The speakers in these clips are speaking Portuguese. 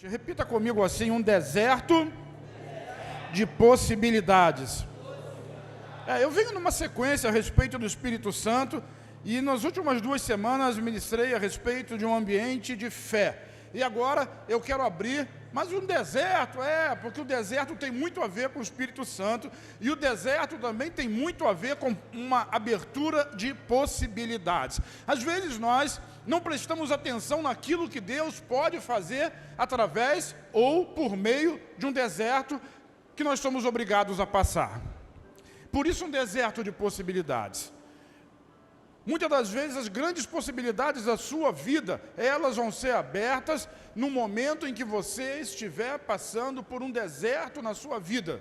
Repita comigo assim: um deserto de possibilidades. Eu venho numa sequência a respeito do Espírito Santo e nas últimas 2 semanas ministrei a respeito de um ambiente de fé. E agora eu quero abrir, mas um deserto, porque o deserto tem muito a ver com o Espírito Santo e o deserto também tem muito a ver com uma abertura de possibilidades. Às vezes nós não prestamos atenção naquilo que Deus pode fazer através ou por meio de um deserto que nós somos obrigados a passar. Por isso um deserto de possibilidades. Muitas das vezes as grandes possibilidades da sua vida, elas vão ser abertas no momento em que você estiver passando por um deserto na sua vida.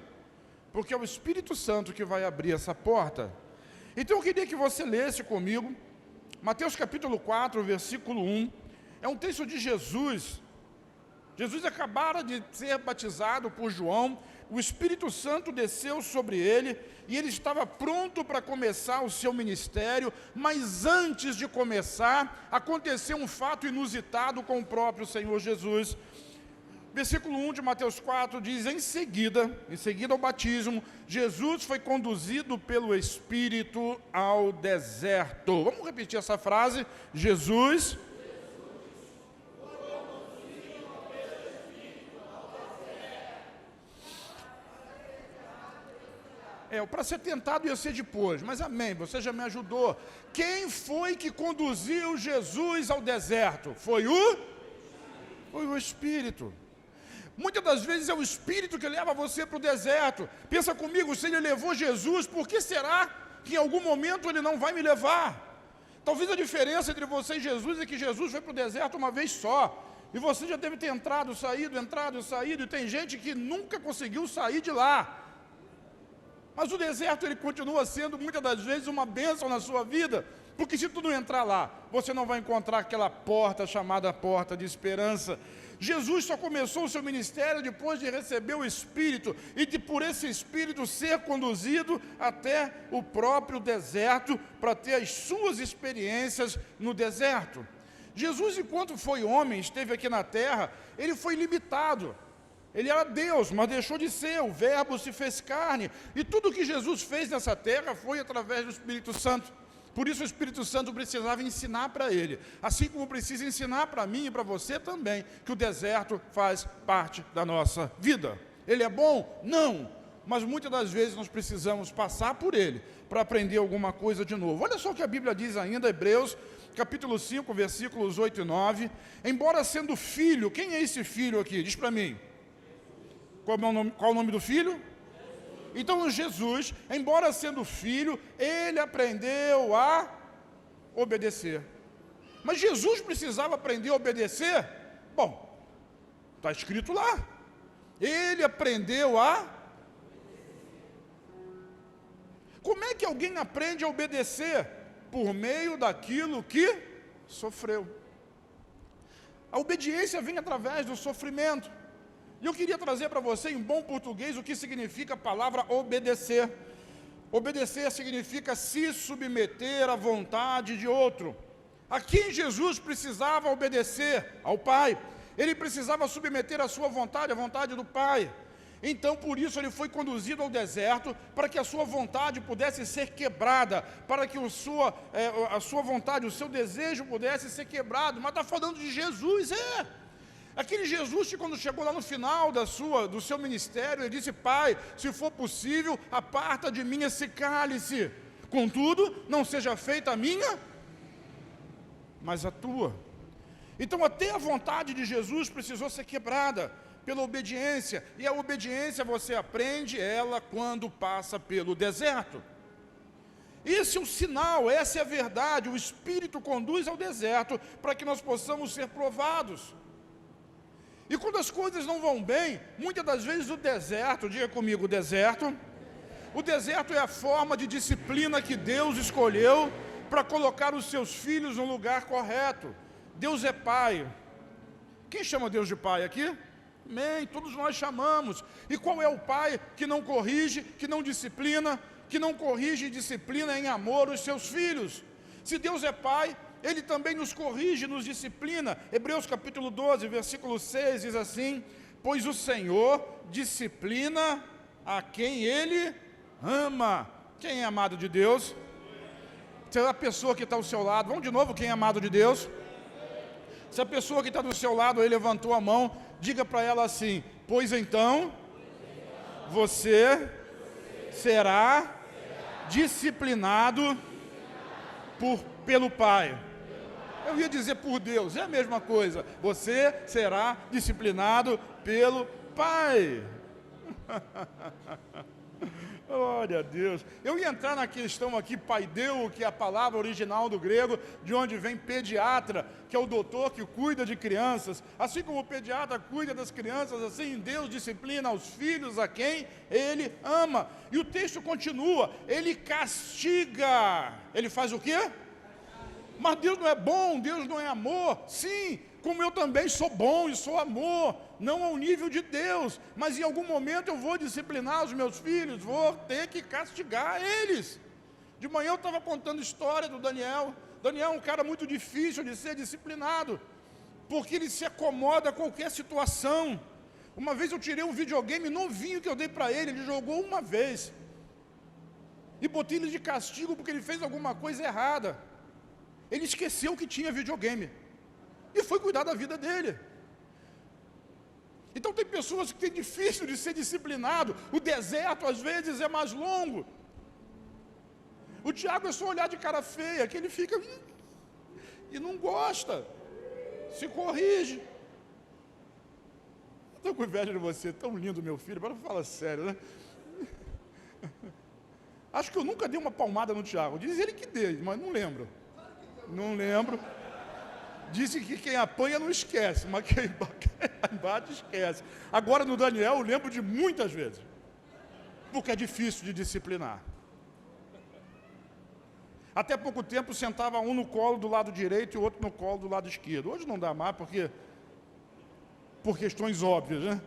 Porque é o Espírito Santo que vai abrir essa porta. Então eu queria que você lesse comigo Mateus capítulo 4, versículo 1. É um texto de Jesus. Jesus acabara de ser batizado por João, o Espírito Santo desceu sobre ele e ele estava pronto para começar o seu ministério, mas antes de começar, aconteceu um fato inusitado com o próprio Senhor Jesus. Versículo 1 de Mateus 4 diz: em seguida ao batismo, Jesus foi conduzido pelo Espírito ao deserto. Vamos repetir essa frase? Jesus para ser tentado ia ser depois, mas amém, você já me ajudou. Quem foi que conduziu Jesus ao deserto? Foi o Espírito. Muitas das vezes é o Espírito que leva você para o deserto. Pensa comigo, se ele levou Jesus, por que será que em algum momento ele não vai me levar? Talvez a diferença entre você e Jesus é que Jesus foi para o deserto uma vez só. E você já deve ter entrado, saído, e tem gente que nunca conseguiu sair de lá. Mas o deserto ele continua sendo muitas das vezes uma bênção na sua vida, porque se tu não entrar lá, você não vai encontrar aquela porta chamada porta de esperança. Jesus só começou o seu ministério depois de receber o Espírito e de por esse Espírito ser conduzido até o próprio deserto para ter as suas experiências no deserto. Jesus, enquanto foi homem, esteve aqui na terra, ele foi limitado. Ele era Deus, mas deixou de ser, o Verbo se fez carne, e tudo que Jesus fez nessa terra foi através do Espírito Santo. Por isso o Espírito Santo precisava ensinar para ele, assim como precisa ensinar para mim e para você também, que o deserto faz parte da nossa vida. Ele é bom? Não, mas muitas das vezes nós precisamos passar por ele, para aprender alguma coisa de novo. Olha só o que a Bíblia diz ainda, Hebreus, capítulo 5, versículos 8 e 9, embora sendo filho, quem é esse filho aqui? Diz para mim. Qual o nome do filho? Então Jesus, embora sendo filho, ele aprendeu a obedecer. Mas Jesus precisava aprender a obedecer? Bom, está escrito lá. Ele aprendeu a... Como é que alguém aprende a obedecer? Por meio daquilo que sofreu. A obediência vem através do sofrimento. E eu queria trazer para você, em bom português, o que significa a palavra obedecer. Obedecer significa se submeter à vontade de outro. Aqui Jesus precisava obedecer ao Pai. Ele precisava submeter a sua vontade, à vontade do Pai. Então, por isso, ele foi conduzido ao deserto, para que a sua vontade pudesse ser quebrada, para que a sua vontade, o seu desejo pudesse ser quebrado. Mas está falando de Jesus, Aquele Jesus que quando chegou lá no final do seu ministério, ele disse: Pai, se for possível, aparta de mim esse cálice. Contudo, não seja feita a minha, mas a tua. Então até a vontade de Jesus precisou ser quebrada pela obediência. E a obediência você aprende ela quando passa pelo deserto. Esse é o sinal, essa é a verdade. O Espírito conduz ao deserto para que nós possamos ser provados. E quando as coisas não vão bem, muitas das vezes o deserto, diga comigo, o deserto é a forma de disciplina que Deus escolheu para colocar os seus filhos no lugar correto. Deus é Pai. Quem chama Deus de Pai aqui? Amém, todos nós chamamos. E qual é o Pai que não corrige, que não disciplina, que não corrige e disciplina em amor os seus filhos? Se Deus é Pai, Ele também nos corrige, nos disciplina. Hebreus capítulo 12, versículo 6 diz assim: pois o Senhor disciplina a quem Ele ama. Quem é amado de Deus? Se a pessoa que está ao seu lado, vamos de novo, quem é amado de Deus? Se a pessoa que está do seu lado aí levantou a mão, diga para ela assim: pois então, você será disciplinado pelo Pai. Eu ia dizer por Deus, é a mesma coisa. Você será disciplinado pelo Pai. Glória a Deus. Eu ia entrar na questão aqui, paideu, que é a palavra original do grego, de onde vem pediatra, que é o doutor que cuida de crianças. Assim como o pediatra cuida das crianças, assim Deus disciplina os filhos a quem Ele ama. E o texto continua, Ele castiga. Ele faz o quê? Mas Deus não é bom, Deus não é amor. Sim, como eu também sou bom e sou amor, não ao nível de Deus, mas em algum momento eu vou disciplinar os meus filhos, vou ter que castigar eles. De manhã eu estava contando a história do Daniel. Daniel é um cara muito difícil de ser disciplinado, porque ele se acomoda a qualquer situação. Uma vez eu tirei um videogame novinho que eu dei para ele, ele jogou uma vez, e botei ele de castigo porque ele fez alguma coisa errada. Ele esqueceu que tinha videogame, e foi cuidar da vida dele. Então tem pessoas que têm difícil de ser disciplinado. O deserto às vezes é mais longo. O Tiago é só olhar de cara feia, que ele fica e não gosta, se corrige. Estou com inveja de você, tão lindo meu filho, agora fala sério, né? Acho que eu nunca dei uma palmada no Tiago, diz ele que dei, mas não lembro. Não lembro. Disse que quem apanha não esquece, mas quem bate esquece. Agora no Daniel eu lembro de muitas vezes, porque é difícil de disciplinar. Até pouco tempo sentava um no colo do lado direito e o outro no colo do lado esquerdo. Hoje não dá mais, por questões óbvias, né?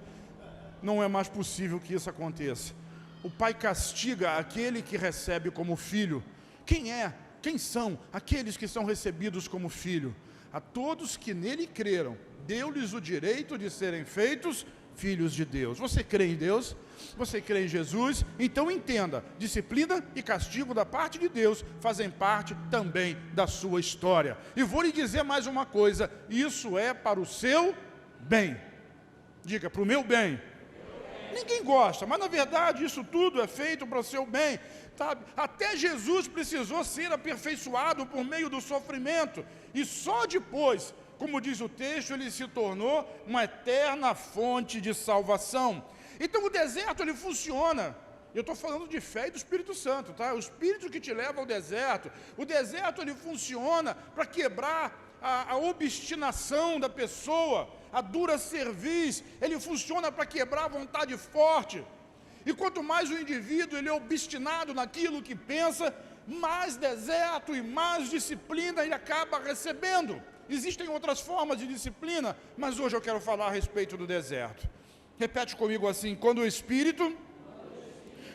Não é mais possível que isso aconteça. O pai castiga aquele que recebe como filho. Quem são aqueles que são recebidos como filho? A todos que nele creram, deu-lhes o direito de serem feitos filhos de Deus. Você crê em Deus? Você crê em Jesus? Então entenda, disciplina e castigo da parte de Deus fazem parte também da sua história. E vou lhe dizer mais uma coisa, isso é para o seu bem. Diga, para o meu bem. Ninguém gosta, mas na verdade isso tudo é feito para o seu bem. Sabe? Até Jesus precisou ser aperfeiçoado por meio do sofrimento, e só depois, como diz o texto, ele se tornou uma eterna fonte de salvação. Então o deserto ele funciona. Eu estou falando de fé e do Espírito Santo, tá? O Espírito que te leva ao deserto. O deserto ele funciona para quebrar a obstinação da pessoa, a dura cerviz. Ele funciona para quebrar a vontade forte. E quanto mais o indivíduo ele é obstinado naquilo que pensa, mais deserto e mais disciplina ele acaba recebendo. Existem outras formas de disciplina, mas hoje eu quero falar a respeito do deserto. Repete comigo assim: quando o Espírito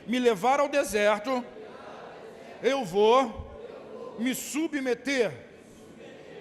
me levar ao deserto, eu vou me submeter.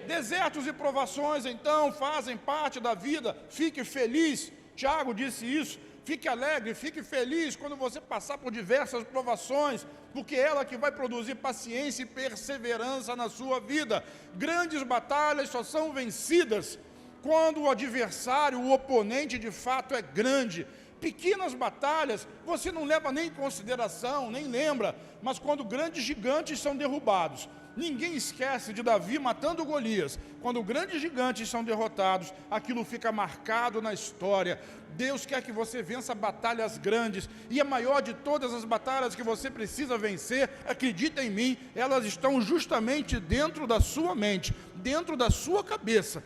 Desertos e provações, então, fazem parte da vida. Fique feliz, Tiago disse isso. Fique alegre, fique feliz quando você passar por diversas provações, porque é ela que vai produzir paciência e perseverança na sua vida. Grandes batalhas só são vencidas quando o adversário, o oponente de fato é grande. Pequenas batalhas você não leva nem em consideração, nem lembra, mas quando grandes gigantes são derrubados. Ninguém esquece de Davi matando Golias. Quando grandes gigantes são derrotados, aquilo fica marcado na história. Deus quer que você vença batalhas grandes, e a maior de todas as batalhas que você precisa vencer, acredita em mim, elas estão justamente dentro da sua mente, dentro da sua cabeça.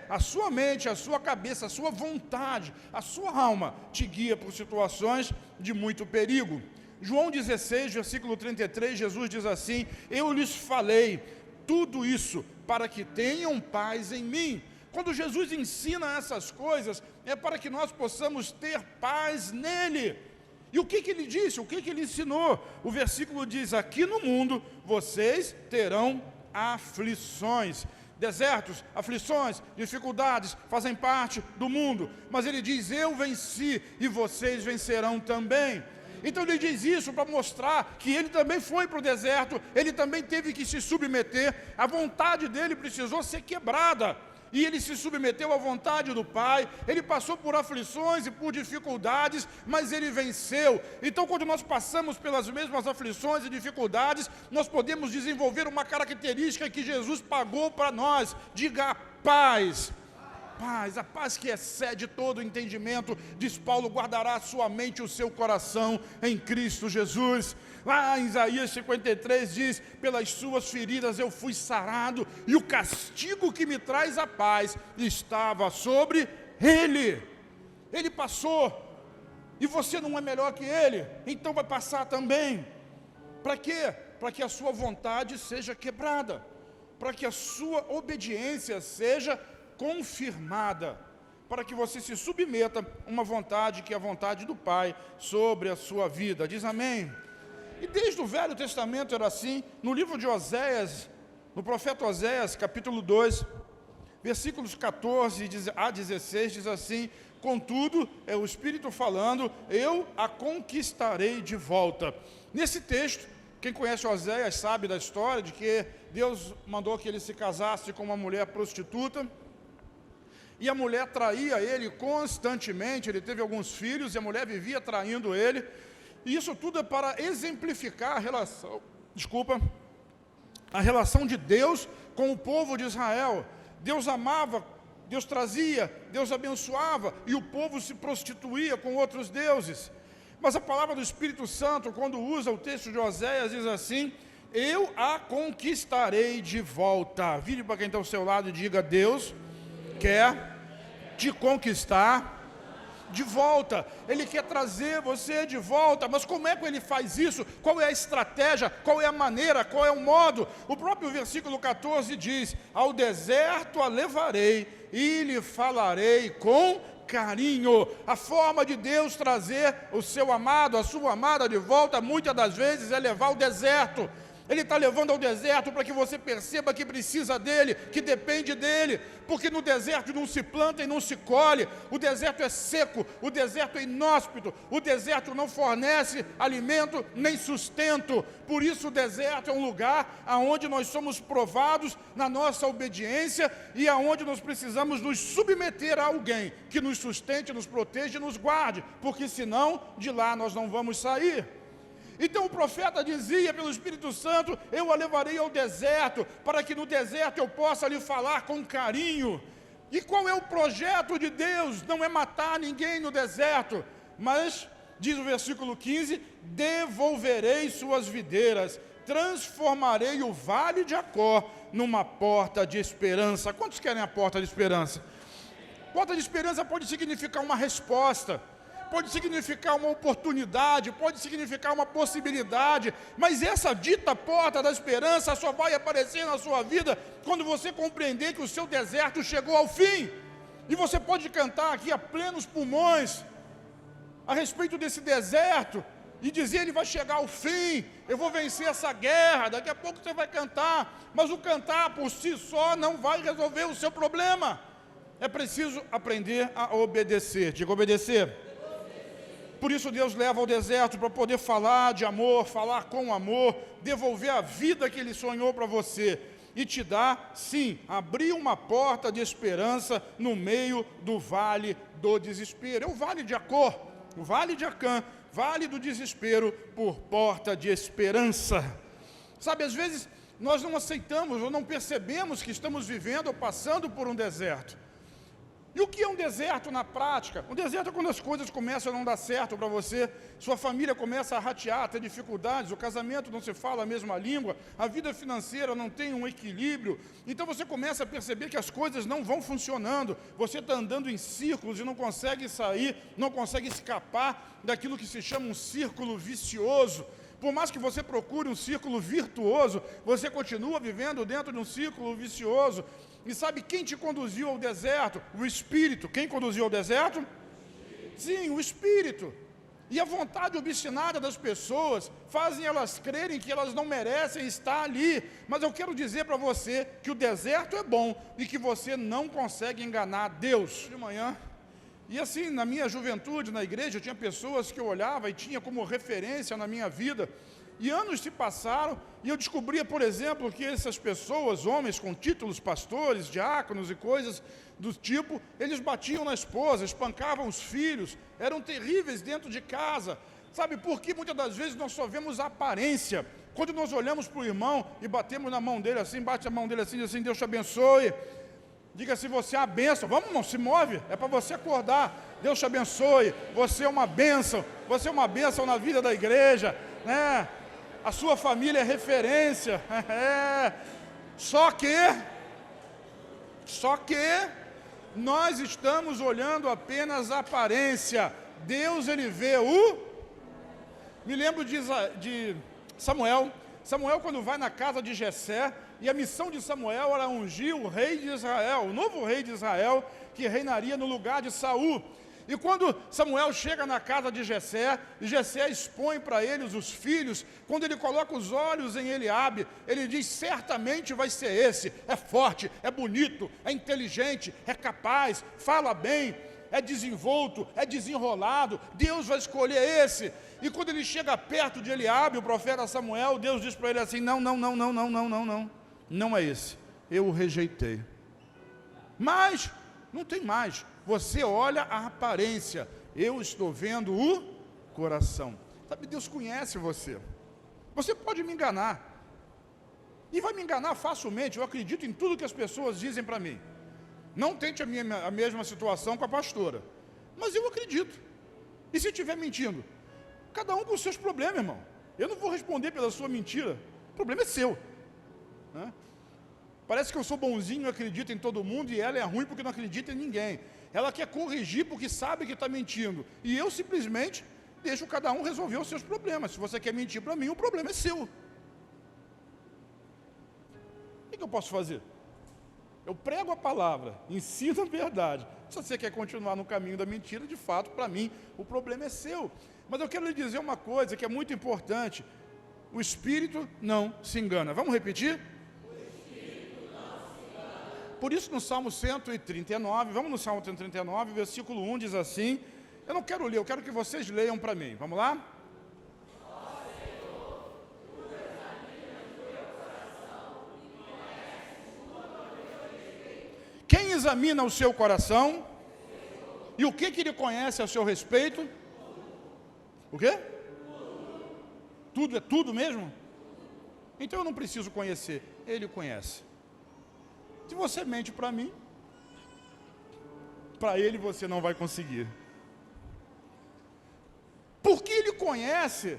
A sua mente, a sua cabeça, a sua vontade, a sua alma te guia por situações de muito perigo. João 16, versículo 33, Jesus diz assim: eu lhes falei tudo isso para que tenham paz em mim. Quando Jesus ensina essas coisas, é para que nós possamos ter paz nele. E o que ele disse? O que ele ensinou? O versículo diz: aqui no mundo vocês terão aflições. Desertos, aflições, dificuldades fazem parte do mundo, mas ele diz: eu venci e vocês vencerão também. Então ele diz isso para mostrar que ele também foi para o deserto, ele também teve que se submeter, a vontade dele precisou ser quebrada, e ele se submeteu à vontade do Pai, ele passou por aflições e por dificuldades, mas ele venceu. Então quando nós passamos pelas mesmas aflições e dificuldades, nós podemos desenvolver uma característica que Jesus pagou para nós. Diga: paz. Paz, a paz que excede todo o entendimento, diz Paulo, guardará a sua mente e o seu coração em Cristo Jesus. Lá em Isaías 53 diz: pelas suas feridas eu fui sarado, e o castigo que me traz a paz estava sobre ele. Ele passou, e você não é melhor que ele, então vai passar também. Para quê? Para que a sua vontade seja quebrada, para que a sua obediência seja confirmada, para que você se submeta a uma vontade que é a vontade do Pai sobre a sua vida. Diz amém? E desde o Velho Testamento era assim. No livro de Oséias, no profeta Oséias, capítulo 2, versículos 14 a 16, diz assim: contudo, é o Espírito falando, eu a conquistarei de volta. Nesse texto, quem conhece Oséias sabe da história de que Deus mandou que ele se casasse com uma mulher prostituta, e a mulher traía ele constantemente. Ele teve alguns filhos e a mulher vivia traindo ele. E isso tudo é para exemplificar a relação de Deus com o povo de Israel. Deus amava, Deus trazia, Deus abençoava, e o povo se prostituía com outros deuses. Mas a palavra do Espírito Santo, quando usa o texto de Oséias, diz assim: eu a conquistarei de volta. Vire para quem está ao seu lado e diga: Deus quer te conquistar de volta. Ele quer trazer você de volta. Mas como é que ele faz isso? Qual é a estratégia? Qual é a maneira? Qual é o modo? O próprio versículo 14 diz: ao deserto a levarei e lhe falarei com carinho. A forma de Deus trazer o seu amado, a sua amada de volta, muitas das vezes é levar ao deserto. Ele está levando ao deserto para que você perceba que precisa dele, que depende dele, porque no deserto não se planta e não se colhe. O deserto é seco, o deserto é inóspito, o deserto não fornece alimento nem sustento. Por isso o deserto é um lugar onde nós somos provados na nossa obediência e aonde nós precisamos nos submeter a alguém que nos sustente, nos proteja e nos guarde, porque senão de lá nós não vamos sair. Então o profeta dizia pelo Espírito Santo: eu a levarei ao deserto, para que no deserto eu possa lhe falar com carinho. E qual é o projeto de Deus? Não é matar ninguém no deserto, mas, diz o versículo 15, devolverei suas videiras, transformarei o vale de Acor numa porta de esperança. Quantos querem a porta de esperança? Porta de esperança pode significar uma resposta, pode significar uma oportunidade, pode significar uma possibilidade, mas essa dita porta da esperança só vai aparecer na sua vida quando você compreender que o seu deserto chegou ao fim. E você pode cantar aqui a plenos pulmões a respeito desse deserto e dizer: ele vai chegar ao fim, eu vou vencer essa guerra. Daqui a pouco você vai cantar, mas o cantar por si só não vai resolver o seu problema. É preciso aprender a obedecer. Diga: obedecer. Por isso Deus leva ao deserto para poder falar de amor, falar com amor, devolver a vida que Ele sonhou para você e te dar, sim, abrir uma porta de esperança no meio do vale do desespero. É o vale de Acor, o vale de Acã, vale do desespero por porta de esperança. Sabe, às vezes nós não aceitamos ou não percebemos que estamos vivendo ou passando por um deserto. E o que é um deserto na prática? Um deserto é quando as coisas começam a não dar certo para você, sua família começa a ratear, a ter dificuldades, o casamento não se fala a mesma língua, a vida financeira não tem um equilíbrio, então você começa a perceber que as coisas não vão funcionando, você está andando em círculos e não consegue sair, não consegue escapar daquilo que se chama um círculo vicioso. Por mais que você procure um círculo virtuoso, você continua vivendo dentro de um círculo vicioso. E sabe quem te conduziu ao deserto? O Espírito. Quem conduziu ao deserto? Sim, o Espírito. E a vontade obstinada das pessoas fazem elas crerem que elas não merecem estar ali. Mas eu quero dizer para você que o deserto é bom e que você não consegue enganar Deus. De manhã, e assim, na minha juventude, na igreja, eu tinha pessoas que eu olhava e tinha como referência na minha vida. E anos se passaram e eu descobria, por exemplo, que essas pessoas, homens com títulos, pastores, diáconos e coisas do tipo, eles batiam na esposa, espancavam os filhos, eram terríveis dentro de casa. Sabe por que muitas das vezes nós só vemos a aparência? Quando nós olhamos para o irmão e batemos na mão dele assim, bate a mão dele assim, diz assim, Deus te abençoe. Diga se você é uma bênção. Vamos, irmão, se move, é para você acordar. Deus te abençoe, você é uma bênção na vida da igreja, né? A sua família é referência. Só que nós estamos olhando apenas a aparência. Deus, ele vê Me lembro de Samuel. Samuel, quando vai na casa de Jessé, e a missão de Samuel era ungir o rei de Israel, o novo rei de Israel, que reinaria no lugar de Saul. E quando Samuel chega na casa de Jessé, e Jessé expõe para eles os filhos, quando ele coloca os olhos em Eliabe, ele diz, certamente vai ser esse, é forte, é bonito, é inteligente, é capaz, fala bem, é desenvolto, é desenrolado, Deus vai escolher esse. E quando ele chega perto de Eliabe, o profeta Samuel, Deus diz para ele assim, não é esse, eu o rejeitei. Mas, não tem mais. Você olha a aparência, eu estou vendo o coração. Sabe, Deus conhece você. Você pode me enganar. E vai me enganar facilmente, eu acredito em tudo que as pessoas dizem para mim. Não tente a mesma situação com a pastora. Mas eu acredito. E se estiver mentindo? Cada um com os seus problemas, irmão. Eu não vou responder pela sua mentira. O problema é seu. Né? Parece que eu sou bonzinho e acredito em todo mundo, e ela é ruim porque não acredita em ninguém. Ela quer corrigir porque sabe que está mentindo. E eu simplesmente deixo cada um resolver os seus problemas. Se você quer mentir para mim, o problema é seu. O que eu posso fazer? Eu prego a palavra, ensino a verdade. Se você quer continuar no caminho da mentira, de fato, para mim, o problema é seu. Mas eu quero lhe dizer uma coisa que é muito importante. O Espírito não se engana. Vamos repetir? Por isso no Salmo 139, vamos no Salmo 139, versículo 1 diz assim, eu não quero ler, eu quero que vocês leiam para mim, vamos lá? Quem examina o seu coração? E o que ele conhece a seu respeito? O quê? Tudo é tudo mesmo? Então eu não preciso conhecer, ele conhece. Se você mente para mim, para ele você não vai conseguir. Porque ele conhece.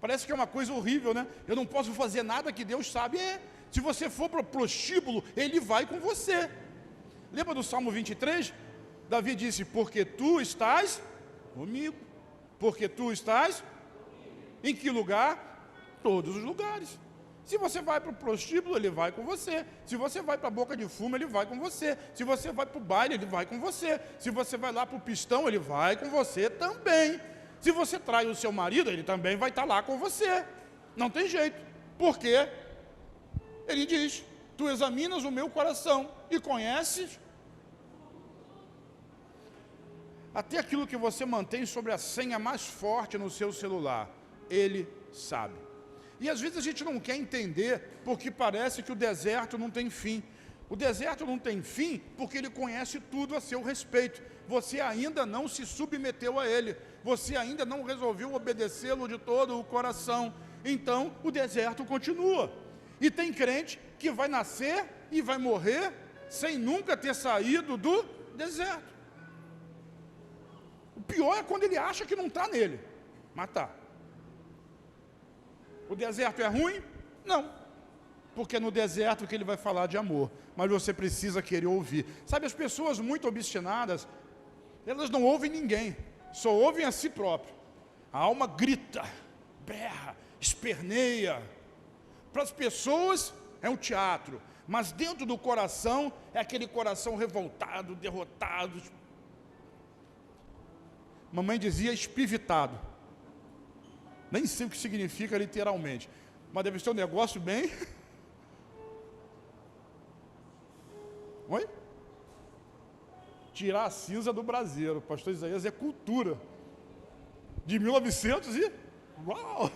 Parece que é uma coisa horrível, né? Eu não posso fazer nada que Deus sabe. Se você for para o prostíbulo, ele vai com você. Lembra do Salmo 23? Davi disse, porque tu estás comigo. Porque tu estás em que lugar? Todos os lugares. Se você vai para o prostíbulo, ele vai com você. Se você vai para a boca de fumo, ele vai com você. Se você vai para o baile, ele vai com você. Se você vai lá para o pistão, ele vai com você também. Se você trai o seu marido, ele também vai estar lá com você. Não tem jeito. Por quê? Ele diz, tu examinas o meu coração e conheces até aquilo que você mantém sobre a senha mais forte no seu celular. Ele sabe. E às vezes a gente não quer entender porque parece que o deserto não tem fim. O deserto não tem fim porque ele conhece tudo a seu respeito. Você ainda não se submeteu a ele. Você ainda não resolveu obedecê-lo de todo o coração. Então o deserto continua. E tem crente que vai nascer e vai morrer sem nunca ter saído do deserto. O pior é quando ele acha que não está nele, mas está. O deserto é ruim? Não. Porque é no deserto que ele vai falar de amor. Mas você precisa querer ouvir. Sabe, as pessoas muito obstinadas, elas não ouvem ninguém, só ouvem a si próprio. A alma grita, berra, esperneia. Para as pessoas é um teatro, mas dentro do coração é aquele coração revoltado, derrotado. Mamãe dizia espivitado. Nem sei o que significa literalmente, mas deve ser um negócio bem... Oi? Tirar a cinza do braseiro. Pastor Isaías é cultura. De 1900 e... Uau!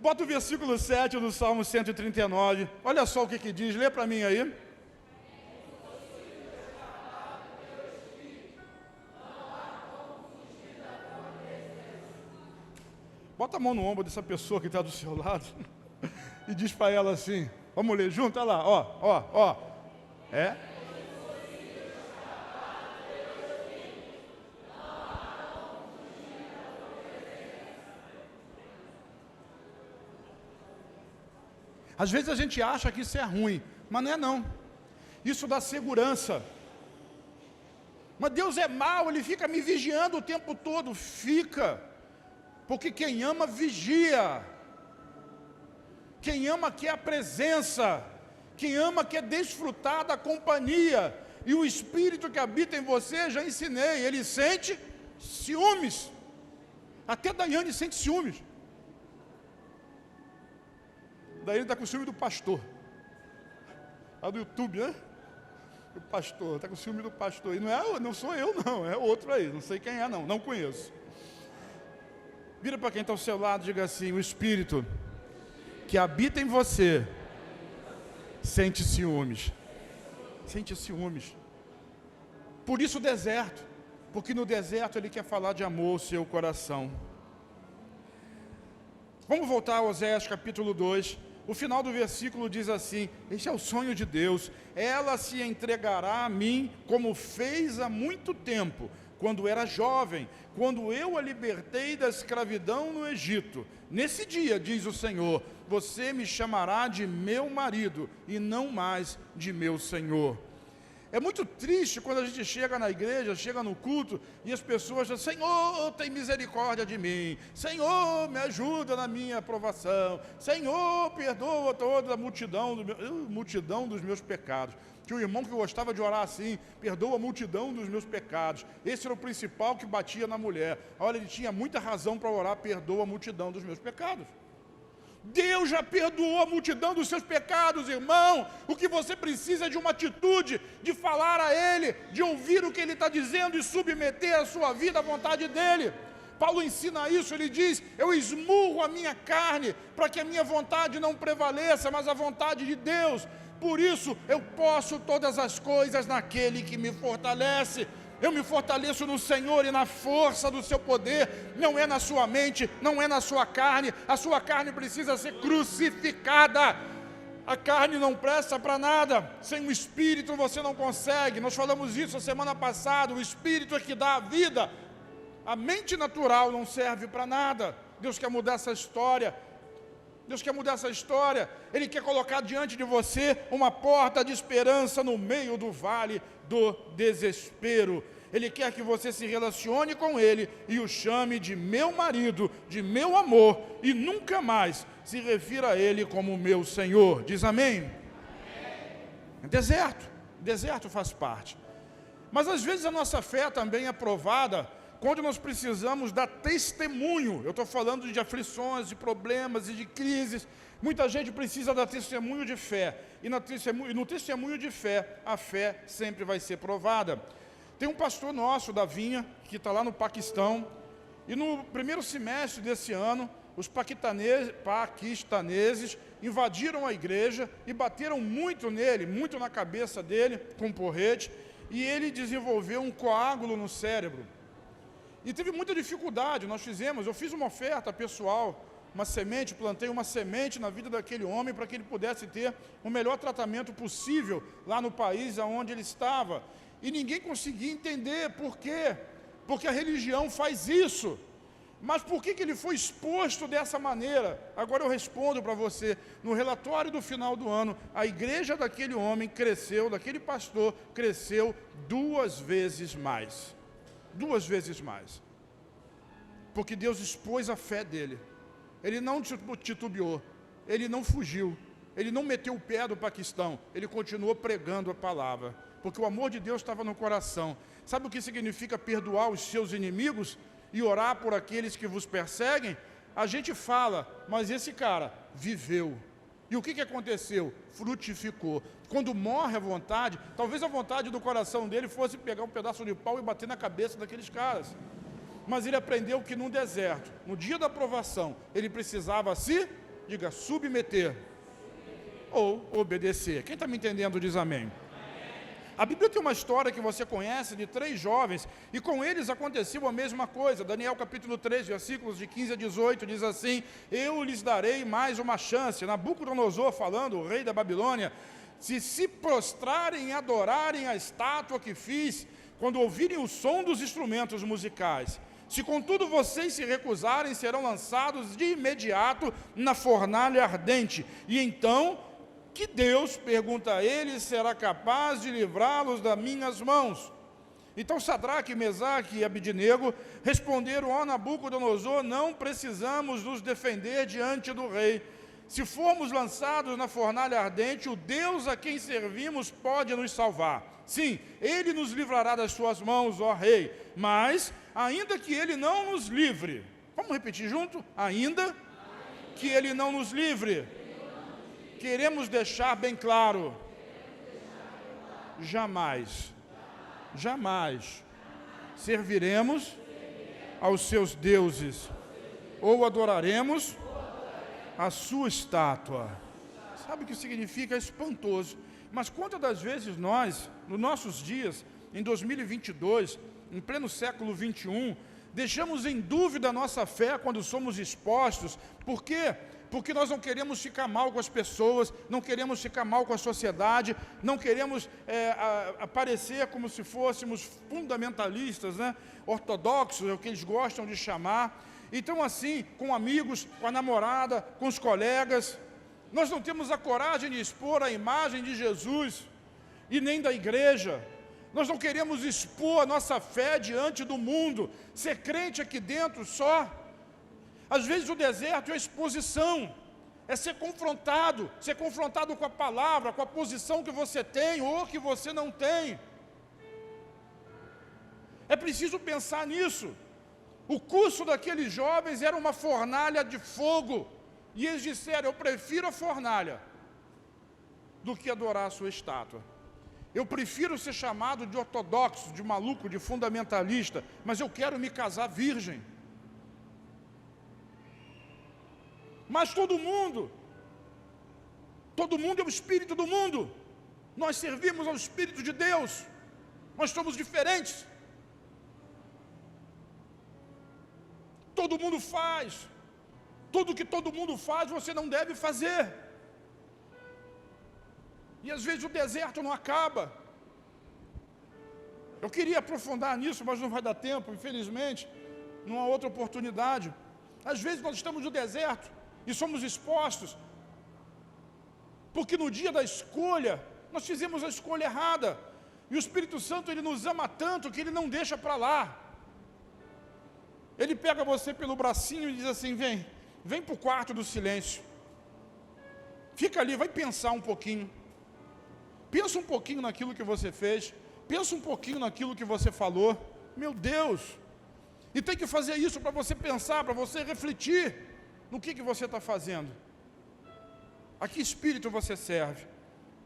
Bota o versículo 7 do Salmo 139. Olha só o que diz. Lê para mim aí. Bota a mão no ombro dessa pessoa que está do seu lado e diz para ela assim, vamos ler junto, olha lá, ó. É? Às vezes a gente acha que isso é ruim, mas não é não. Isso dá segurança. Mas Deus é mau, Ele fica me vigiando o tempo todo. Fica. Porque quem ama, vigia. Quem ama quer a presença. Quem ama quer desfrutar da companhia. E o Espírito que habita em você, já ensinei, ele sente ciúmes. Até Daiane sente ciúmes. Daiane está com ciúme do pastor. Lá do YouTube, né? O pastor, está com ciúme do pastor. E não sou eu não, é outro aí. Não sei quem é não conheço. Vira para quem está ao seu lado e diga assim, o Espírito que habita em você sente ciúmes. Sente ciúmes. Por isso o deserto. Porque no deserto ele quer falar de amor ao seu coração. Vamos voltar a Oséias capítulo 2. O final do versículo diz assim, este é o sonho de Deus, ela se entregará a mim como fez há muito tempo, quando era jovem, quando eu a libertei da escravidão no Egito. Nesse dia, diz o Senhor, você me chamará de meu marido e não mais de meu Senhor. É muito triste quando a gente chega na igreja, chega no culto, e as pessoas dizem, Senhor, tem misericórdia de mim, Senhor, me ajuda na minha aprovação, Senhor, perdoa toda a multidão dos meus pecados. Tinha um irmão que gostava de orar assim, perdoa a multidão dos meus pecados. Esse era o principal que batia na mulher. Olha, ele tinha muita razão para orar, perdoa a multidão dos meus pecados. Deus já perdoou a multidão dos seus pecados, irmão. O que você precisa é de uma atitude, de falar a Ele, de ouvir o que Ele está dizendo e submeter a sua vida à vontade dEle. Paulo ensina isso, ele diz, eu esmurro a minha carne, para que a minha vontade não prevaleça, mas a vontade de Deus. Por isso, eu posso todas as coisas naquele que me fortalece. Eu me fortaleço no Senhor e na força do seu poder, não é na sua mente, não é na sua carne, a sua carne precisa ser crucificada, a carne não presta para nada, sem o Espírito você não consegue, nós falamos isso a semana passada, o Espírito é que dá a vida, a mente natural não serve para nada. Deus quer mudar essa história, Ele quer colocar diante de você uma porta de esperança no meio do vale do desespero. Ele quer que você se relacione com Ele e o chame de meu marido, de meu amor, e nunca mais se refira a Ele como meu Senhor. Diz amém? Amém. Deserto faz parte. Mas às vezes a nossa fé também é provada quando nós precisamos dar testemunho. Eu estou falando de aflições, de problemas e de crises. Muita gente precisa dar testemunho de fé. E no testemunho de fé, a fé sempre vai ser provada. Tem um pastor nosso da Vinha, que está lá no Paquistão, e no primeiro semestre desse ano, os paquistaneses invadiram a igreja e bateram muito nele, muito na cabeça dele, com um porrete, e ele desenvolveu um coágulo no cérebro. E teve muita dificuldade, eu fiz uma oferta pessoal, plantei uma semente na vida daquele homem para que ele pudesse ter o melhor tratamento possível lá no país onde ele estava. E ninguém conseguia entender por quê, porque a religião faz isso. Mas por que ele foi exposto dessa maneira? Agora eu respondo para você. No relatório do final do ano, a igreja daquele homem cresceu, daquele pastor, cresceu 2 vezes mais. 2 vezes mais. Porque Deus expôs a fé dele. Ele não titubeou, ele não fugiu, ele não meteu o pé do Paquistão, ele continuou pregando a palavra. porque o amor de Deus estava no coração. Sabe o que significa perdoar os seus inimigos e orar por aqueles que vos perseguem? A gente fala, mas esse cara viveu. E o que aconteceu? Frutificou. Quando morre a vontade, talvez a vontade do coração dele fosse pegar um pedaço de pau e bater na cabeça daqueles caras. Mas ele aprendeu que no deserto, no dia da provação, ele precisava submeter ou obedecer. Quem está me entendendo diz amém. A Bíblia tem uma história que você conhece de 3 jovens, e com eles aconteceu a mesma coisa. Daniel capítulo 3, versículos de 15 a 18, diz assim: eu lhes darei mais uma chance. Nabucodonosor falando, o rei da Babilônia, se prostrarem e adorarem a estátua que fiz, quando ouvirem o som dos instrumentos musicais. Se contudo vocês se recusarem, serão lançados de imediato na fornalha ardente. E então, que Deus, pergunta a ele, será capaz de livrá-los das minhas mãos? Então Sadraque, Mesaque e Abidnego responderam ao Nabucodonosor: não precisamos nos defender diante do rei. Se formos lançados na fornalha ardente, o Deus a quem servimos pode nos salvar. Sim, ele nos livrará das suas mãos, ó rei. Mas, ainda que ele não nos livre, vamos repetir junto? Ainda que ele não nos livre, queremos deixar bem claro, jamais serviremos aos seus deuses, ou adoraremos a sua estátua. Sabe o que significa? É espantoso. Mas quantas das vezes nós, nos nossos dias, em 2022, em pleno século 21, deixamos em dúvida a nossa fé quando somos expostos? Por quê? Porque nós não queremos ficar mal com as pessoas, não queremos ficar mal com a sociedade, não queremos aparecer como se fôssemos fundamentalistas, né? Ortodoxos, é o que eles gostam de chamar. Então, assim, com amigos, com a namorada, com os colegas, nós não temos a coragem de expor a imagem de Jesus e nem da igreja. Nós não queremos expor a nossa fé diante do mundo, ser crente aqui dentro só. Às vezes o deserto é exposição, é ser confrontado com a palavra, com a posição que você tem ou que você não tem. É preciso pensar nisso. O curso daqueles jovens era uma fornalha de fogo, e eles disseram: eu prefiro a fornalha do que adorar a sua estátua. Eu prefiro ser chamado de ortodoxo, de maluco, de fundamentalista, mas eu quero me casar virgem. Mas todo mundo é o espírito do mundo. Nós servimos ao Espírito de Deus. Nós somos diferentes. Todo mundo faz. Tudo que todo mundo faz, você não deve fazer. E às vezes o deserto não acaba. Eu queria aprofundar nisso, mas não vai dar tempo, infelizmente, numa outra oportunidade. Às vezes nós estamos no deserto e somos expostos, porque no dia da escolha, nós fizemos a escolha errada. E o Espírito Santo, ele nos ama tanto que ele não deixa para lá. Ele pega você pelo bracinho e diz assim: vem para o quarto do silêncio. Fica ali, vai pensar um pouquinho. Pensa um pouquinho naquilo que você fez. Pensa um pouquinho naquilo que você falou. Meu Deus! E tem que fazer isso para você pensar, para você refletir no que você está fazendo. A que espírito você serve?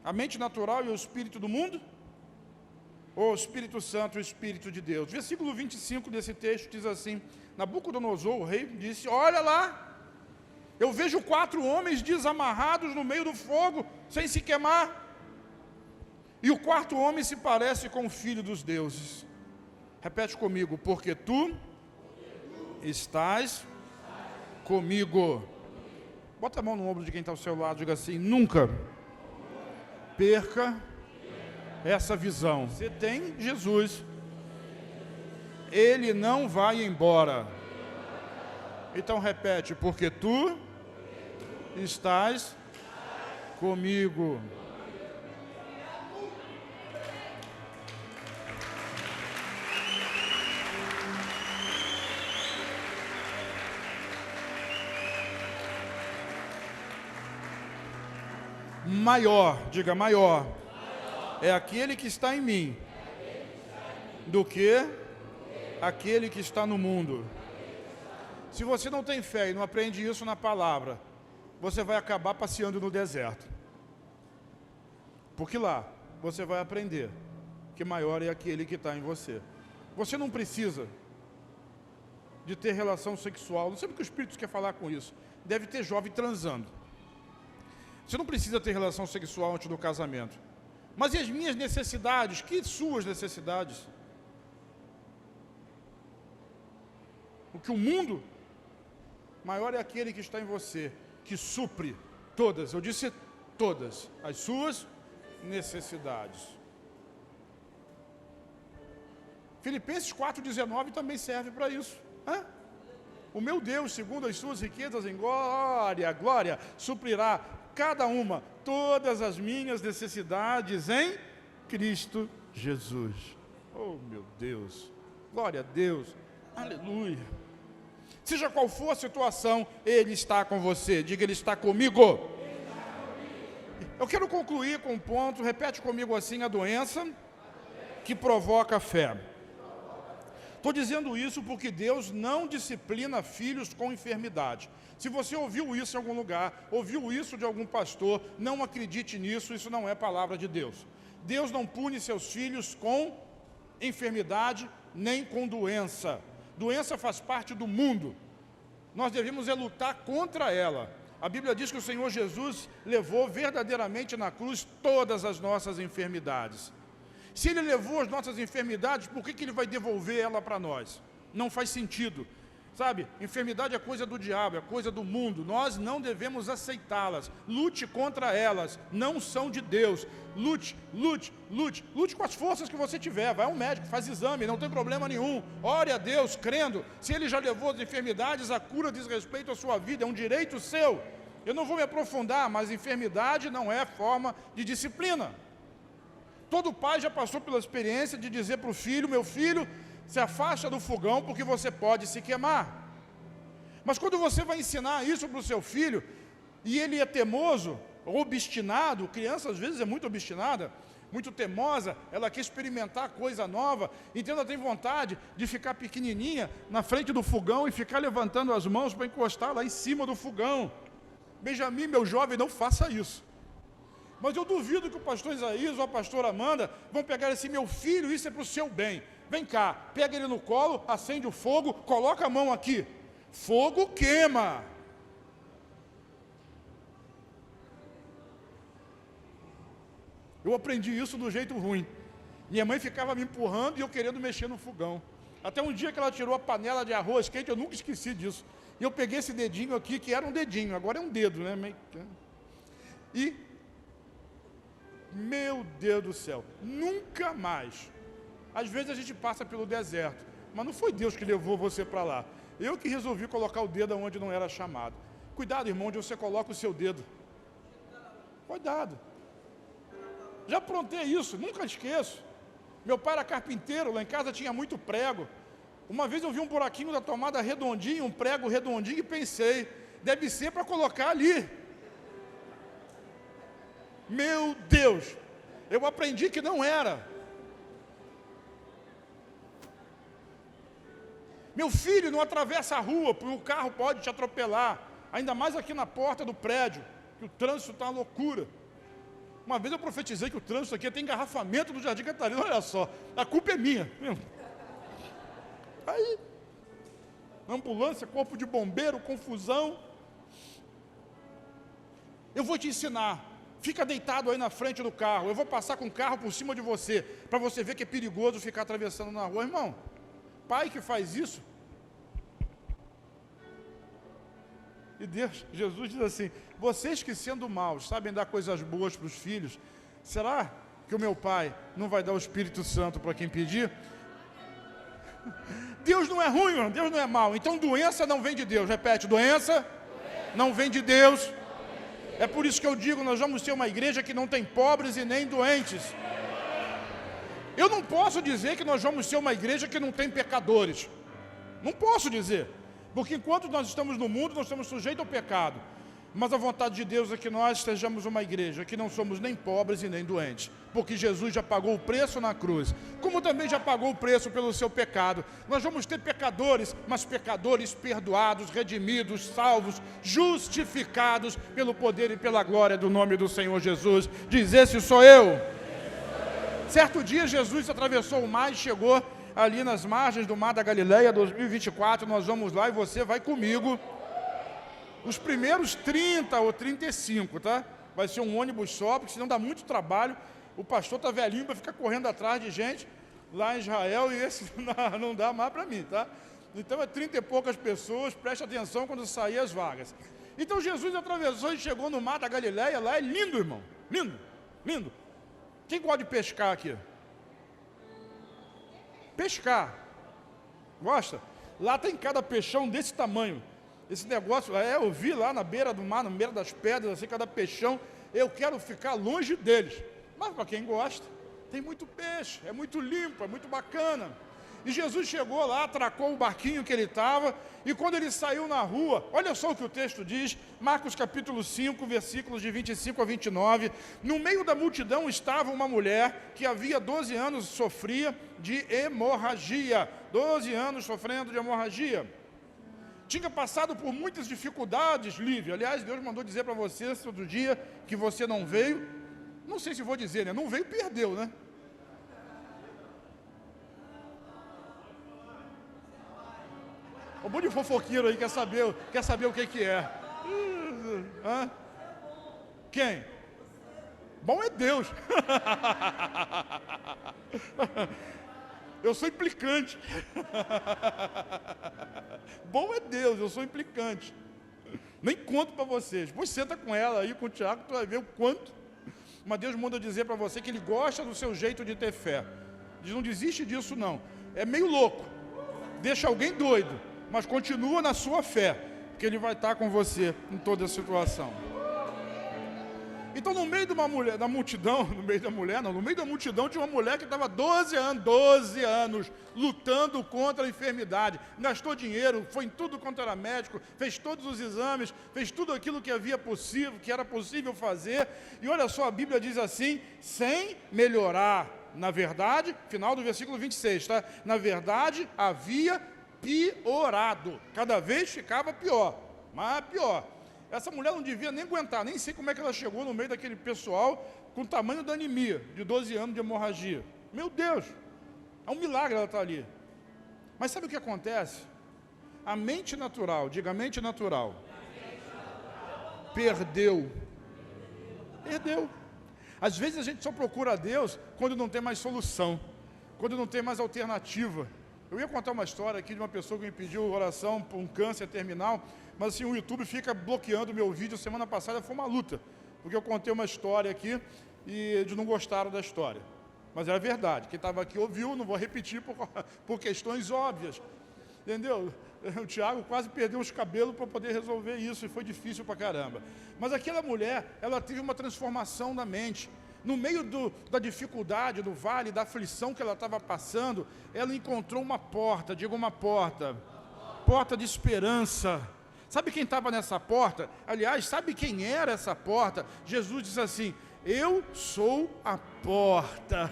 A mente natural e o espírito do mundo? Ou o Espírito Santo e o Espírito de Deus? Versículo 25 desse texto diz assim: Nabucodonosor, o rei, disse: olha lá, eu vejo 4 homens desamarrados no meio do fogo, sem se queimar. E o 4º homem se parece com o filho dos deuses. Repete comigo: porque tu estás comigo. Bota a mão no ombro de quem está ao seu lado, diga assim: nunca perca essa visão. Você tem Jesus, Ele não vai embora. Então repete: porque tu estás comigo. Maior, diga maior, é aquele que está em mim do que aquele que está no mundo. Se você não tem fé e não aprende isso na palavra, você vai acabar passeando no deserto. Porque lá você vai aprender que maior é aquele que está em você. Você não precisa de ter relação sexual. Não sei porque o Espírito quer falar com isso. Deve ter jovem transando. Você não precisa ter relação sexual antes do casamento. Mas e as minhas necessidades? Que suas necessidades? O que o mundo, maior é aquele que está em você, que supre todas, eu disse todas, as suas necessidades. Filipenses 4,19 também serve para isso. O meu Deus, segundo as suas riquezas em glória, suprirá cada uma, todas as minhas necessidades em Cristo Jesus. Oh, meu Deus, glória a Deus, aleluia. Seja qual for a situação, Ele está com você. Diga, Ele está comigo. Eu quero concluir com um ponto, repete comigo assim, a doença que provoca a fé. Estou dizendo isso porque Deus não disciplina filhos com enfermidade. Se você ouviu isso em algum lugar, ouviu isso de algum pastor, não acredite nisso, isso não é palavra de Deus. Deus não pune seus filhos com enfermidade, nem com doença. Doença faz parte do mundo. Nós devemos lutar contra ela. A Bíblia diz que o Senhor Jesus levou verdadeiramente na cruz todas as nossas enfermidades. Se Ele levou as nossas enfermidades, por que Ele vai devolver ela para nós? Não faz sentido. Sabe, enfermidade é coisa do diabo, é coisa do mundo. Nós não devemos aceitá-las. Lute contra elas, não são de Deus. Lute com as forças que você tiver. Vai ao médico, faz exame, não tem problema nenhum. Ore a Deus, crendo. Se Ele já levou as enfermidades, a cura diz respeito à sua vida, é um direito seu. Eu não vou me aprofundar, mas enfermidade não é forma de disciplina. Todo pai já passou pela experiência de dizer para o filho, meu filho, se afasta do fogão porque você pode se queimar. Mas quando você vai ensinar isso para o seu filho, e ele é teimoso, obstinado, criança às vezes é muito obstinada, muito teimosa, ela quer experimentar coisa nova, então ela tem vontade de ficar pequenininha na frente do fogão e ficar levantando as mãos para encostar lá em cima do fogão. Benjamin, meu jovem, não faça isso. Mas eu duvido que o pastor Isaías ou a pastora Amanda vão pegar esse meu filho, isso é para o seu bem. Vem cá, pega ele no colo, acende o fogo, coloca a mão aqui. Fogo queima. Eu aprendi isso do jeito ruim. Minha mãe ficava me empurrando e eu querendo mexer no fogão. Até um dia que ela tirou a panela de arroz quente, eu nunca esqueci disso. E eu peguei esse dedinho aqui, que era um dedinho, agora é um dedo, né? E, meu Deus do céu, nunca mais. Às vezes a gente passa pelo deserto, mas não foi Deus que levou você para lá. Eu que resolvi colocar o dedo onde não era chamado. Cuidado, irmão, onde você coloca o seu dedo. Cuidado. Já aprontei isso, nunca esqueço. Meu pai era carpinteiro, lá em casa tinha muito prego. Uma vez eu vi um buraquinho da tomada redondinho, um prego redondinho, e pensei, deve ser para colocar ali. Meu Deus, eu aprendi que não era. Meu filho, não atravessa a rua, porque o carro pode te atropelar. Ainda mais aqui na porta do prédio, que o trânsito está uma loucura. Uma vez eu profetizei que o trânsito aqui tem engarrafamento do Jardim Catarina, olha só, a culpa é minha. Aí, ambulância, corpo de bombeiro, confusão. Eu vou te ensinar, fica deitado aí na frente do carro, eu vou passar com o carro por cima de você, para você ver que é perigoso ficar atravessando na rua. Irmão, pai que faz isso, e Deus, Jesus diz assim, vocês que sendo maus, sabem dar coisas boas para os filhos, será que o meu pai não vai dar o Espírito Santo para quem pedir? Deus não é ruim, irmão, Deus não é mau, então doença não vem de Deus, repete, doença não vem de Deus. É por isso que eu digo, nós vamos ser uma igreja que não tem pobres e nem doentes. Eu não posso dizer que nós vamos ser uma igreja que não tem pecadores. Não posso dizer. Porque enquanto nós estamos no mundo, nós estamos sujeitos ao pecado. Mas a vontade de Deus é que nós sejamos uma igreja, que não somos nem pobres e nem doentes, porque Jesus já pagou o preço na cruz, como também já pagou o preço pelo seu pecado. Nós vamos ter pecadores, mas pecadores perdoados, redimidos, salvos, justificados pelo poder e pela glória do nome do Senhor Jesus. Diz: esse sou eu. Certo dia Jesus atravessou o mar e chegou ali nas margens do Mar da Galileia. 2024 nós vamos lá e você vai comigo. Os primeiros 30 ou 35, tá? Vai ser um ônibus só, porque senão dá muito trabalho. O pastor tá velhinho para ficar correndo atrás de gente lá em Israel, e esse não dá mais para mim, tá? Então é 30 e poucas pessoas, preste atenção quando sair as vagas. Então Jesus atravessou e chegou no Mar da Galileia. Lá é lindo, irmão, lindo, lindo. Quem gosta de pescar aqui? Pescar. Gosta? Lá tem cada peixão desse tamanho. Esse negócio, eu vi lá na beira do mar, na beira das pedras, assim, cada peixão. Eu quero ficar longe deles. Mas para quem gosta, tem muito peixe, é muito limpo, é muito bacana. E Jesus chegou lá, atracou o barquinho que ele estava, e quando ele saiu na rua, olha só o que o texto diz, Marcos capítulo 5, versículos de 25 a 29, no meio da multidão estava uma mulher que havia 12 anos sofria de hemorragia, 12 anos sofrendo de hemorragia. Tinha passado por muitas dificuldades, Lívia. Aliás, Deus mandou dizer para você outro dia que você não veio. Não sei se vou dizer, né? Não veio, perdeu, né? Um monte de fofoqueiro aí quer saber o que é. Hã? Quem? Bom é Deus. Eu sou implicante. Bom é Deus, eu sou implicante. Nem conto para vocês. Depois senta com ela aí, com o Tiago, tu vai ver o quanto. Mas Deus manda dizer para você que Ele gosta do seu jeito de ter fé. Diz: não desiste disso não. É meio louco. Deixa alguém doido, mas continua na sua fé, que Ele vai estar com você em toda a situação. Então, no meio de uma mulher, da multidão, no meio da multidão tinha uma mulher que estava 12 anos, lutando contra a enfermidade. Gastou dinheiro, foi em tudo quanto era médico, fez todos os exames, fez tudo aquilo que era possível fazer. E olha só, a Bíblia diz assim, sem melhorar. Na verdade, final do versículo 26, tá? Na verdade, havia piorado. Cada vez ficava pior, mas pior. Essa mulher não devia nem aguentar, nem sei como é que ela chegou no meio daquele pessoal com o tamanho da anemia, de 12 anos de hemorragia. Meu Deus, é um milagre ela estar ali. Mas sabe o que acontece? A mente natural, diga mente natural, perdeu. Às vezes a gente só procura a Deus quando não tem mais solução, quando não tem mais alternativa. Eu ia contar uma história aqui de uma pessoa que me pediu oração por um câncer terminal, mas assim, o YouTube fica bloqueando o meu vídeo. Semana passada foi uma luta, porque eu contei uma história aqui e eles não gostaram da história. Mas era verdade, quem estava aqui ouviu, não vou repetir por questões óbvias. Entendeu? O Tiago quase perdeu os cabelos para poder resolver isso e foi difícil pra caramba. Mas aquela mulher, ela teve uma transformação na mente. No meio da dificuldade, do vale, da aflição que ela estava passando, ela encontrou uma porta, diga uma porta de esperança. Sabe quem estava nessa porta? Aliás, sabe quem era essa porta? Jesus disse assim: eu sou a porta.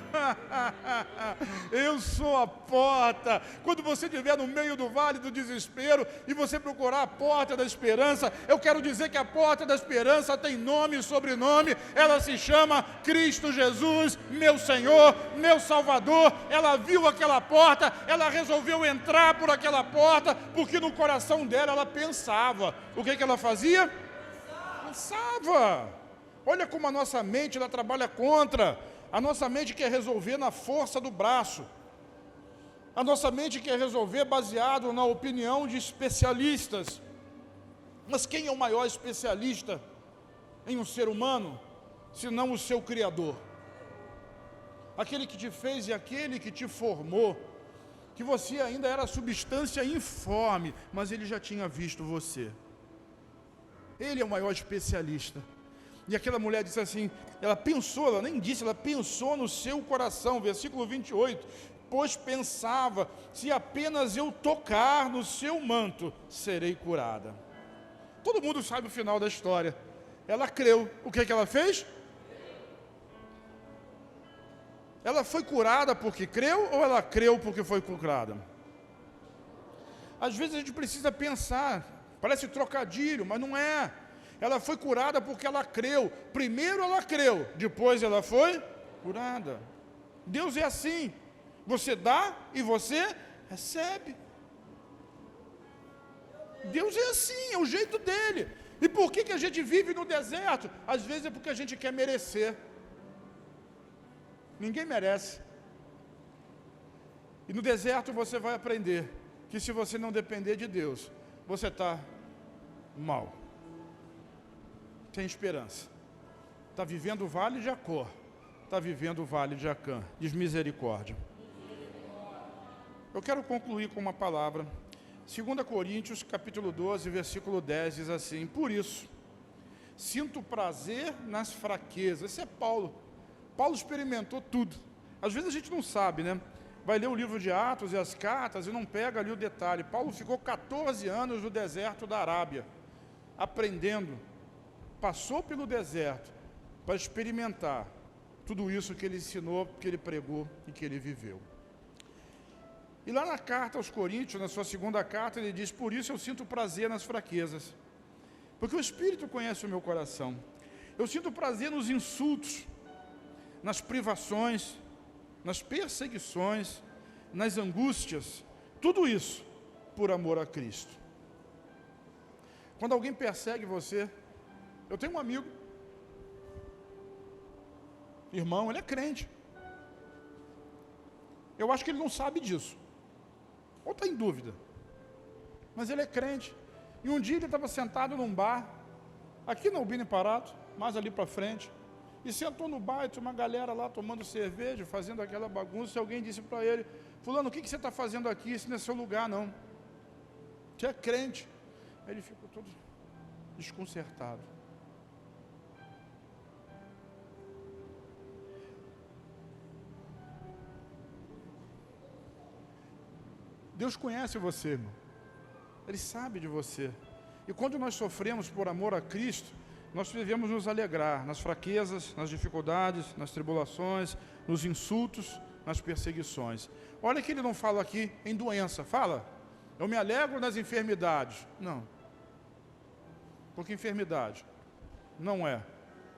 Eu sou a porta. Quando você estiver no meio do vale do desespero e você procurar a porta da esperança, eu quero dizer que a porta da esperança tem nome e sobrenome. Ela se chama Cristo Jesus, meu Senhor, meu Salvador. Ela viu aquela porta, ela resolveu entrar por aquela porta, porque no coração dela ela pensava. O que ela fazia? Pensava. Olha como a nossa mente ela trabalha contra. A nossa mente quer resolver na força do braço. A nossa mente quer resolver baseado na opinião de especialistas. Mas quem é o maior especialista em um ser humano, senão o seu Criador? Aquele que te fez e aquele que te formou. Que você ainda era substância informe, mas Ele já tinha visto você. Ele é o maior especialista. E aquela mulher disse assim, ela pensou, ela nem disse, ela pensou no seu coração, versículo 28, pois pensava, se apenas eu tocar no seu manto, serei curada. Todo mundo sabe o final da história. Ela creu. O que ela fez? Ela foi curada porque creu ou ela creu porque foi curada? Às vezes a gente precisa pensar, parece trocadilho, mas não é. Ela foi curada porque ela creu. Primeiro ela creu, depois ela foi curada. Deus é assim. Você dá e você recebe. Deus é assim, é o jeito dele. E por que a gente vive no deserto? Às vezes é porque a gente quer merecer. Ninguém merece. E no deserto você vai aprender que se você não depender de Deus, você está mal. Tem esperança. Está vivendo o vale de Acor. Está vivendo o vale de Acã. Diz misericórdia. Eu quero concluir com uma palavra. 2 Coríntios, capítulo 12, versículo 10, diz assim: por isso, sinto prazer nas fraquezas. Esse é Paulo. Paulo experimentou tudo. Às vezes a gente não sabe, né? Vai ler o livro de Atos e as cartas e não pega ali o detalhe. Paulo ficou 14 anos no deserto da Arábia, aprendendo. Passou pelo deserto para experimentar tudo isso que ele ensinou, que ele pregou e que ele viveu. E lá na carta aos Coríntios, na sua segunda carta, ele diz: por isso eu sinto prazer nas fraquezas, porque o Espírito conhece o meu coração. Eu sinto prazer nos insultos, nas privações, nas perseguições, nas angústias, tudo isso por amor a Cristo. Quando alguém persegue você, eu tenho um amigo, irmão, ele é crente. Eu acho que ele não sabe disso, ou está em dúvida, mas ele é crente. E um dia ele estava sentado num bar, aqui na Albino Parato, mais ali para frente, e sentou no bar, e tinha uma galera lá tomando cerveja, fazendo aquela bagunça, e alguém disse para ele: fulano, o que você está fazendo aqui? Isso não é seu lugar, não. Você é crente. Aí ele ficou todo desconcertado. Deus conhece você, irmão. Ele sabe de você. E quando nós sofremos por amor a Cristo, nós devemos nos alegrar nas fraquezas, nas dificuldades, nas tribulações, nos insultos, nas perseguições. Olha que ele não fala aqui em doença. Fala: eu me alegro nas enfermidades. Não. Porque enfermidade não é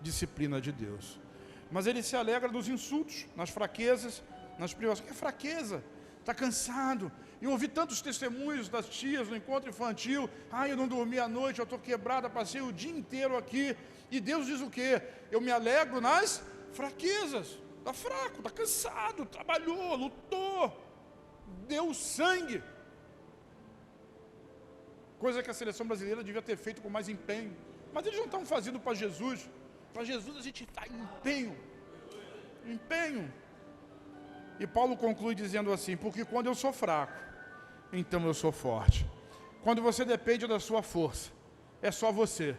disciplina de Deus. Mas ele se alegra nos insultos, nas fraquezas, nas privações. Que é fraqueza? Está cansado. E eu ouvi tantos testemunhos das tias no encontro infantil: eu não dormi à noite, eu estou quebrada, passei o dia inteiro aqui. E Deus diz o quê? Eu me alegro nas fraquezas. Está fraco, está cansado, trabalhou, lutou, deu sangue. Coisa que a seleção brasileira devia ter feito com mais empenho. Mas eles não estão fazendo para Jesus. Para Jesus a gente está em empenho. Empenho. E Paulo conclui dizendo assim: porque quando eu sou fraco, então eu sou forte. Quando você depende da sua força, é só você.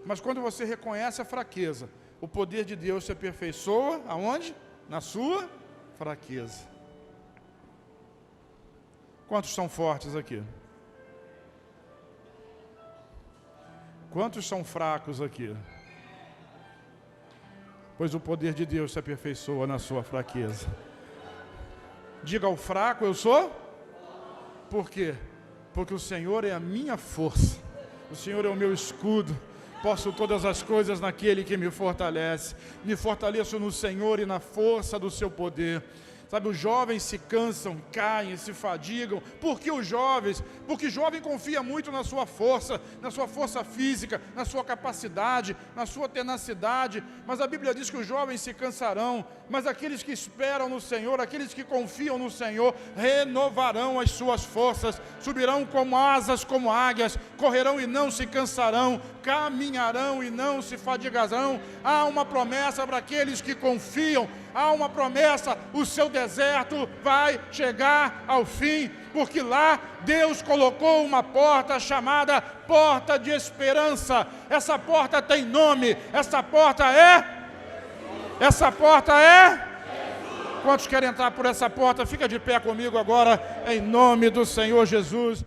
Mas quando você reconhece a fraqueza, o poder de Deus se aperfeiçoa, aonde? Na sua fraqueza. Quantos são fortes aqui? Quantos são fracos aqui? Pois o poder de Deus se aperfeiçoa na sua fraqueza. Diga ao fraco: eu sou. Por quê? Porque o Senhor é a minha força. O Senhor é o meu escudo. Posso todas as coisas naquele que me fortalece. Me fortaleço no Senhor e na força do seu poder. Sabe, os jovens se cansam, caem, se fadigam. Por que os jovens? Porque o jovem confia muito na sua força física, na sua capacidade, na sua tenacidade. Mas a Bíblia diz que os jovens se cansarão, mas aqueles que esperam no Senhor, aqueles que confiam no Senhor, renovarão as suas forças, subirão como asas, como águias, correrão e não se cansarão, caminharão e não se fadigarão. Há uma promessa para aqueles que confiam. Há uma promessa: o seu deserto vai chegar ao fim, porque lá Deus colocou uma porta chamada porta de esperança. Essa porta tem nome, essa porta é? Quantos querem entrar por essa porta? Fica de pé comigo agora, em nome do Senhor Jesus.